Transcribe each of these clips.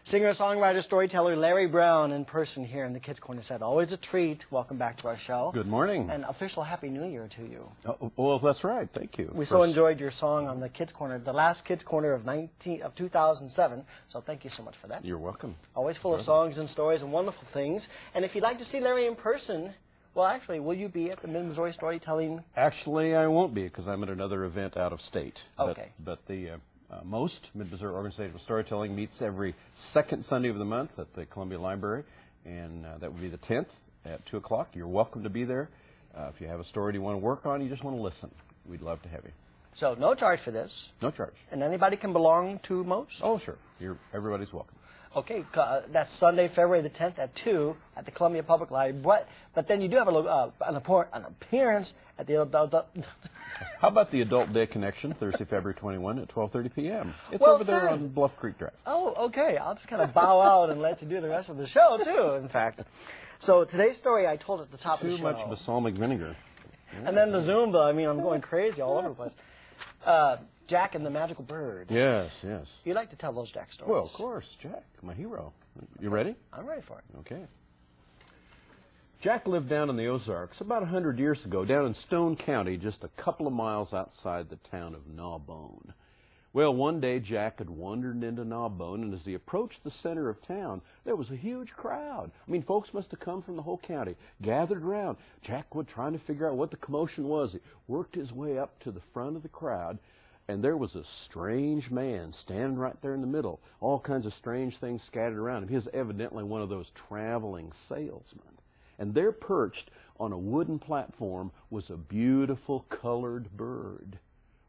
Singer, songwriter, storyteller Larry Brown in person here in the Kids Corner set. Always a treat. Welcome back to our show. Good morning. And official Happy New Year to you. Well, that's right. Thank you. We so enjoyed your song on the Kids Corner, the last Kids Corner of 2007. So thank you so much for that. You're welcome. Always full of songs and stories and wonderful things. And if you'd like to see Larry in person, well, actually, will you be at the Mid-Missouri Storytelling? Actually, I won't be because I'm at another event out of state. Okay. But the most Mid-Missouri Organization of Storytelling meets every second Sunday of the month at the Columbia Library, and that would be the 10th at 2 o'clock. You're welcome to be there. If you have a story you want to work on, you just want to listen, we'd love to have you. So no charge for this. No charge. And anybody can belong to most? Oh, sure. Everybody's welcome. Okay, that's Sunday, February the 10th at 2 at the Columbia Public Library. But then you do have an appearance at the How about the Adult Day Connection, Thursday, February 21 at 12:30 p.m.? It's well, over there on Bluff Creek Drive. Oh, okay. I'll just kind of bow out and let you do the rest of the show, too, in fact. So today's story I told at the top of the show. Too much balsamic vinegar. And then the Zumba. I mean, I'm going crazy all over the place. Jack and the Magical Bird. Yes, yes. You like to tell those Jack stories. Well, of course, Jack, my hero. You ready? I'm ready for it. Okay. Jack lived down in the Ozarks about 100 years ago, down in Stone County, just a couple of miles outside the town of Gnawbone. Well, one day Jack had wandered into Gnawbone, and as he approached the center of town, there was a huge crowd. I mean, folks must have come from the whole county, gathered around. Jack was trying to figure out what the commotion was. He worked his way up to the front of the crowd, and there was a strange man standing right there in the middle. All kinds of strange things scattered around him. He was evidently one of those traveling salesmen. And there, perched on a wooden platform, was a beautiful colored bird.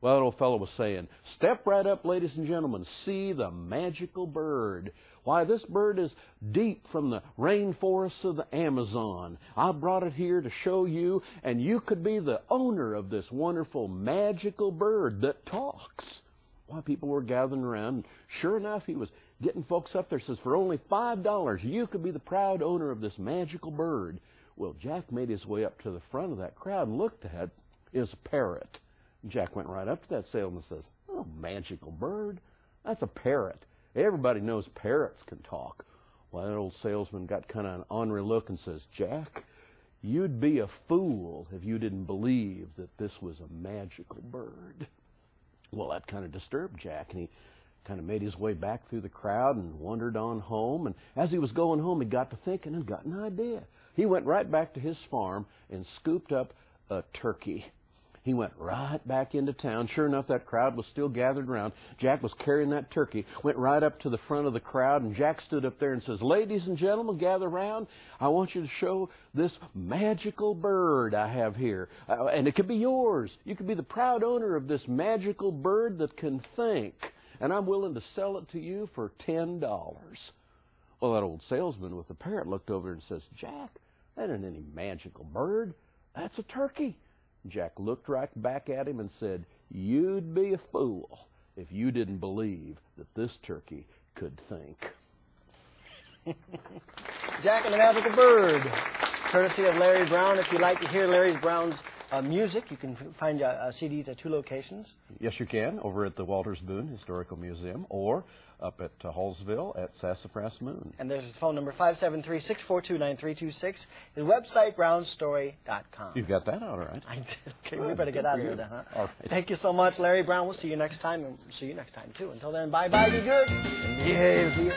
Well, that old fellow was saying, "Step right up, ladies and gentlemen, see the magical bird. Why, this bird is deep from the rainforests of the Amazon. I brought it here to show you, and you could be the owner of this wonderful magical bird that talks." Why, people were gathering around, and sure enough, he was getting folks up there. Says, "For only $5, you could be the proud owner of this magical bird." Well, Jack made his way up to the front of that crowd and looked at it. It was a parrot. Jack went right up to that salesman and says, "Oh, magical bird? That's a parrot. Everybody knows parrots can talk." Well, that old salesman got kind of an ornery look and says, "Jack, you'd be a fool if you didn't believe that this was a magical bird." Well, that kind of disturbed Jack, and he kind of made his way back through the crowd and wandered on home. And as he was going home, he got to thinking and got an idea. He went right back to his farm and scooped up a turkey. He went right back into town. Sure enough, that crowd was still gathered around. Jack was carrying that turkey, went right up to the front of the crowd, and Jack stood up there and says, "Ladies and gentlemen, gather around. I want you to show this magical bird I have here. And it could be yours. You could be the proud owner of this magical bird that can think. And I'm willing to sell it to you for $10. Well, that old salesman with the parrot looked over and says, "Jack, that ain't any magical bird. That's a turkey." Jack looked right back at him and said, "You'd be a fool if you didn't believe that this turkey could think." Jack and the Magical Bird, courtesy of Larry Brown. If you'd like to hear Larry Brown's music, you can find CDs at two locations. Yes, you can, over at the Walters Boone Historical Museum or up at Hallsville at Sassafras Moon. And there's his phone number, 573-642-9326. His website, brownstory.com. You've got that all right. I did. Okay, we better get out of here then, huh? All right. Thank you so much, Larry Brown. We'll see you next time, and see you next time, too. Until then, bye-bye, be good, and behave. See you.